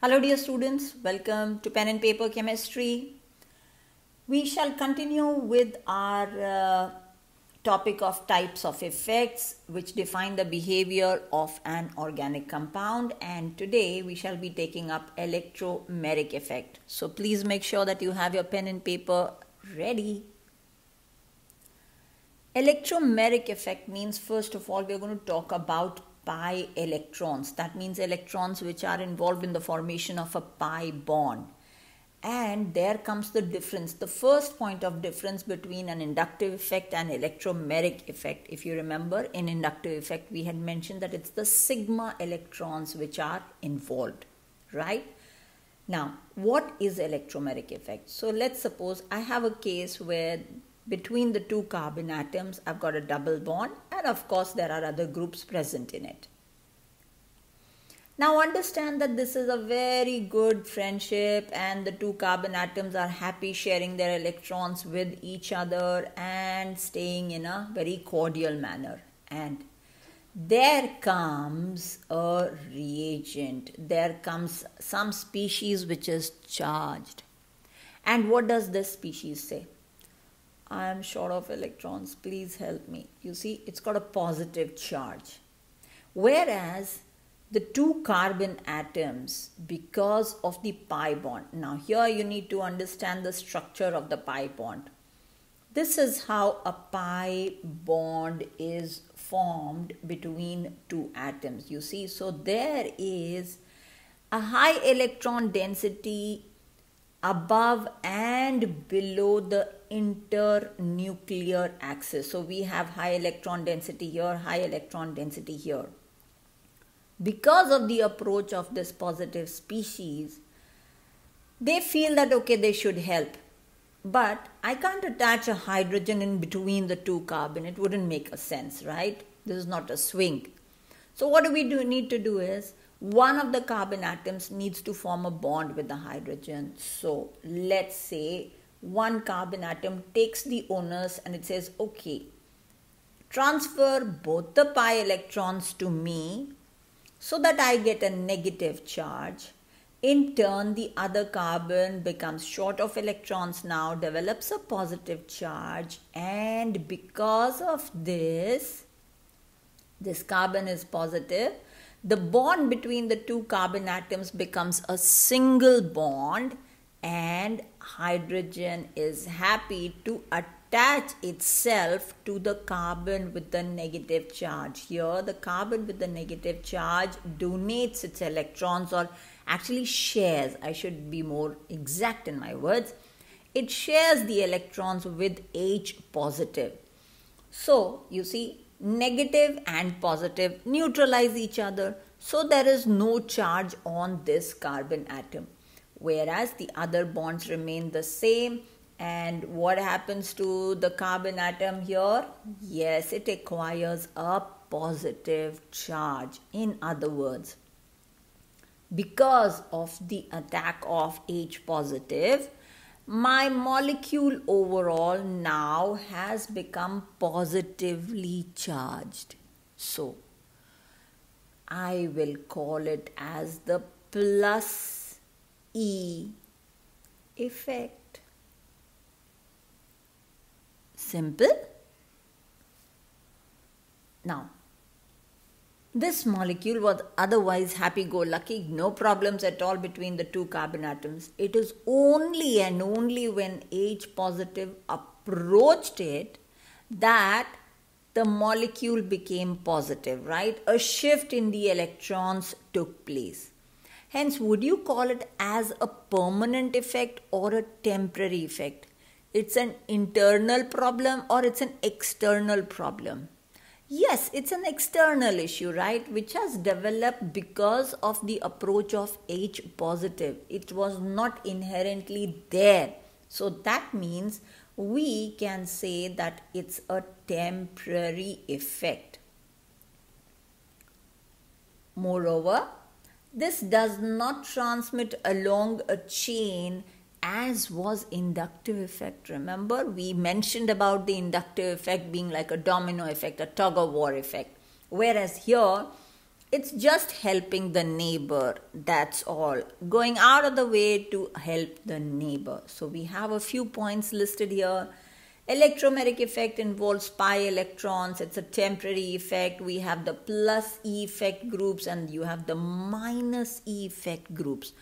Hello dear students, welcome to Pen and Paper Chemistry. We shall continue with our topic of types of effects which define the behavior of an organic compound, and today we shall be taking up electromeric effect. So please make sure that you have your pen and paper ready. Electromeric effect means, first of all, we are going to talk about pi electrons. That means electrons which are involved in the formation of a pi bond. And there comes the difference. The first point of difference between an inductive effect and electromeric effect. If you remember, in inductive effect we had mentioned that it's the sigma electrons which are involved, right? Now, what is electromeric effect? So let's suppose I have a case where between the two carbon atoms, I've got a double bond, and of course there are other groups present in it. Now understand that this is a very good friendship and the two carbon atoms are happy sharing their electrons with each other and staying in a very cordial manner. And there comes a reagent. There comes some species which is charged. And what does this species say? I am short of electrons, please help me. You see, it's got a positive charge. Whereas the two carbon atoms, because of the pi bond. Now here you need to understand the structure of the pi bond. This is how a pi bond is formed between two atoms. You see, so there is a high electron density above and below the internuclear axis. So we have high electron density here, high electron density here. Because of the approach of this positive species, they feel that okay, they should help. But I can't attach a hydrogen in between the two carbon. It wouldn't make a sense, right? This is not a swing. So what do we need to do is, one of the carbon atoms needs to form a bond with the hydrogen. So let's say one carbon atom takes the onus and it says, okay, transfer both the pi electrons to me so that I get a negative charge. In turn, the other carbon becomes short of electrons now, develops a positive charge, and because of this carbon is positive, the bond between the two carbon atoms becomes a single bond, and hydrogen is happy to attach itself to the carbon with the negative charge. Here, the carbon with the negative charge donates its electrons, or actually shares, I should be more exact in my words, it shares the electrons with H positive. So, you see, negative and positive neutralize each other, so there is no charge on this carbon atom, whereas the other bonds remain the same. And what happens to the carbon atom here? Yes, it acquires a positive charge. In other words, because of the attack of H positive, my molecule overall now has become positively charged. So, I will call it as the plus E effect. Simple. Now, this molecule was otherwise happy-go-lucky, no problems at all between the two carbon atoms. It is only and only when H positive approached it that the molecule became positive, right? A shift in the electrons took place. Hence, would you call it as a permanent effect or a temporary effect? It's an internal problem or it's an external problem? Yes, it's an external issue, right, which has developed because of the approach of H positive. It was not inherently there. So that means we can say that it's a temporary effect. Moreover, this does not transmit along a chain as was inductive effect. Remember, we mentioned about the inductive effect being like a domino effect, a tug of war effect. Whereas here, It's just helping the neighbor, that's all. Going out of the way to help the neighbor. So we have a few points listed here. Electromagnetic effect involves pi electrons. It's a temporary effect. We have the plus E effect groups and you have the minus E effect groups.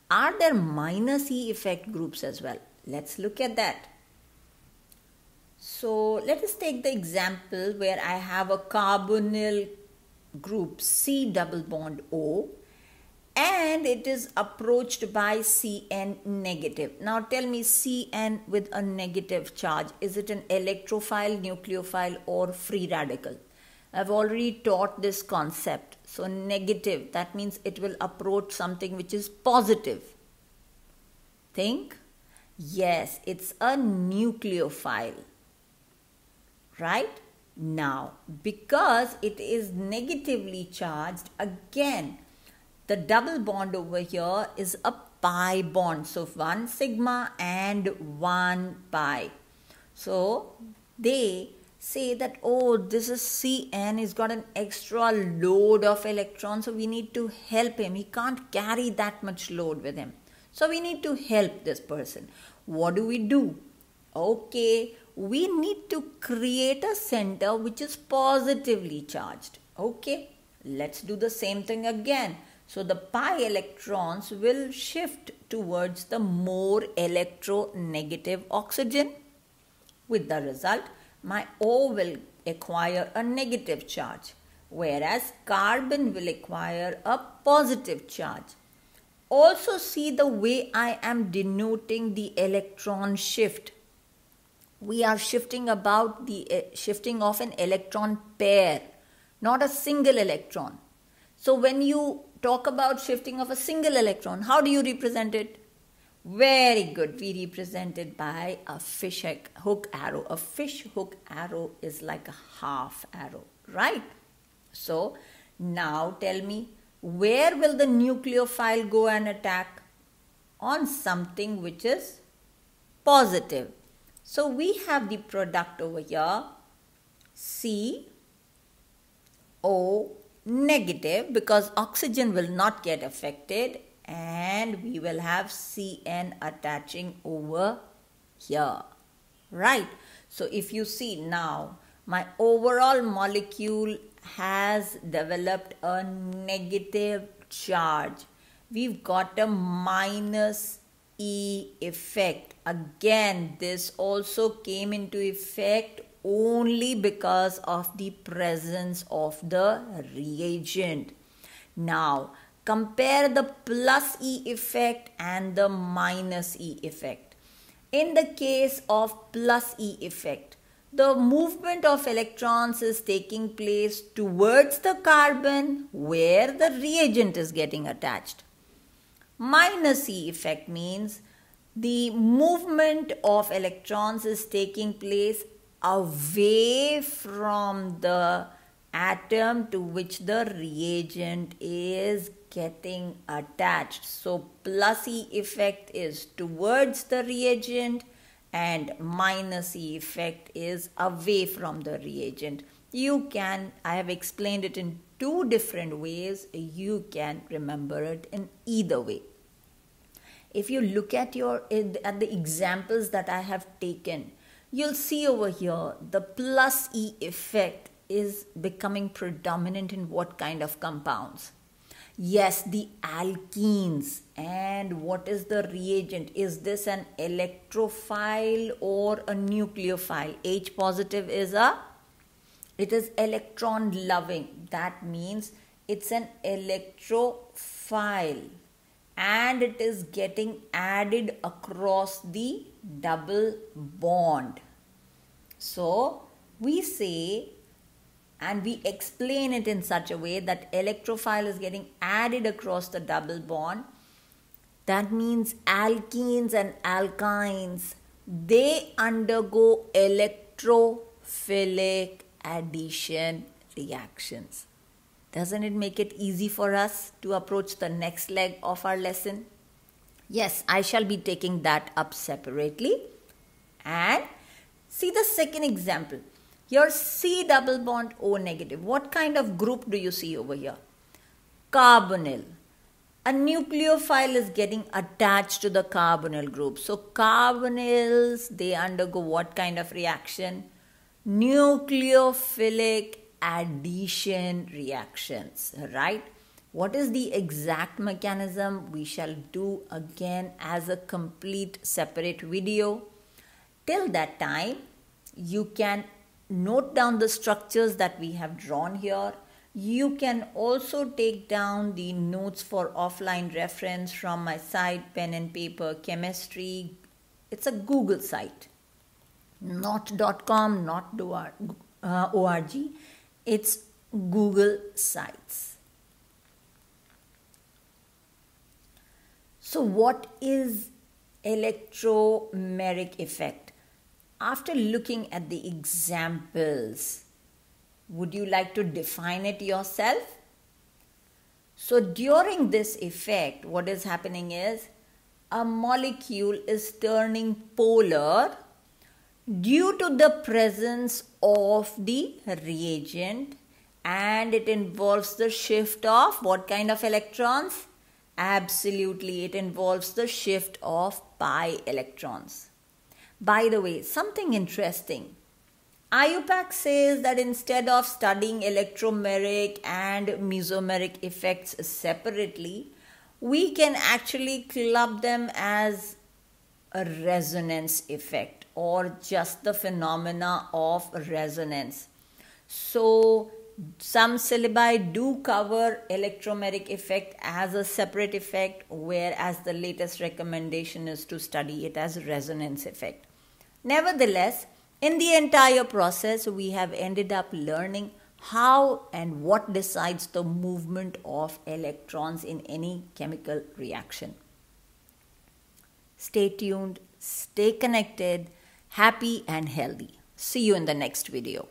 Are there minus E effect groups as well? Let's look at that. So let us take the example where I have a carbonyl group C double bond O and it is approached by Cn negative. Now tell me, Cn with a negative charge, is it an electrophile, nucleophile or free radical? I've already taught this concept. So negative, that means it will approach something which is positive. Think? Yes, it's a nucleophile. Right? Now, because it is negatively charged, again, the double bond over here is a pi bond. So, 1 sigma and 1 pi. So, they say that, oh, this is Cn, he's got an extra load of electrons, so we need to help him. He can't carry that much load with him. So, we need to help this person. What do? Okay, we need to create a center which is positively charged. Okay, let's do the same thing again. So the pi electrons will shift towards the more electronegative oxygen. With the result, my O will acquire a negative charge, whereas carbon will acquire a positive charge. Also see the way I am denoting the electron shift. We are shifting about the shifting of an electron pair, not a single electron. So when you talk about shifting of a single electron, how do you represent it? Very good. We represent it by a fish hook arrow. A fish hook arrow is like a half arrow, right? So now tell me, where will the nucleophile go and attack? On something which is positive. So we have the product over here, CO negative, because oxygen will not get affected, and we will have Cn attaching over here, right? So if you see now, my overall molecule has developed a negative charge. We've got a minus E effect. Again, this also came into effect only because of the presence of the reagent. Now, compare the plus E effect and the minus E effect. In the case of plus E effect, the movement of electrons is taking place towards the carbon where the reagent is getting attached. Minus E effect means the movement of electrons is taking place away from the atom to which the reagent is getting attached. So plus E effect is towards the reagent and minus E effect is away from the reagent. I have explained it in two different ways. You can remember it in either way. If you look at the examples that I have taken, you'll see over here the plus E effect is becoming predominant in what kind of compounds? Yes, the alkenes. And what is the reagent? Is this an electrophile or a nucleophile? H positive it is electron loving. That means it's an electrophile and it is getting added across the double bond. So we say and we explain it in such a way that electrophile is getting added across the double bond. That means alkenes and alkynes, they undergo electrophilic addition reactions. Doesn't it make it easy for us to approach the next leg of our lesson? Yes, I shall be taking that up separately. And see the second example. Your C double bond O negative. What kind of group do you see over here? Carbonyl. A nucleophile is getting attached to the carbonyl group. So carbonyls, they undergo what kind of reaction? Nucleophilic addition reactions, right? What is the exact mechanism? We shall do again as a complete separate video. Till that time, you can note down the structures that we have drawn here. You can also take down the notes for offline reference from my site, Pen and Paper Chemistry. It's a Google site, not.com, not .org. It's Google sites. So what is electromeric effect? After looking at the examples, would you like to define it yourself? So during this effect, what is happening is a molecule is turning polar due to the presence of the reagent, and it involves the shift of what kind of electrons? Absolutely, it involves the shift of pi electrons. By the way, something interesting. IUPAC says that instead of studying electromeric and mesomeric effects separately, we can actually club them as a resonance effect or just the phenomena of resonance. So some syllabi do cover electromeric effect as a separate effect, whereas the latest recommendation is to study it as resonance effect. Nevertheless, in the entire process, we have ended up learning how and what decides the movement of electrons in any chemical reaction. Stay tuned, stay connected, happy and healthy. See you in the next video.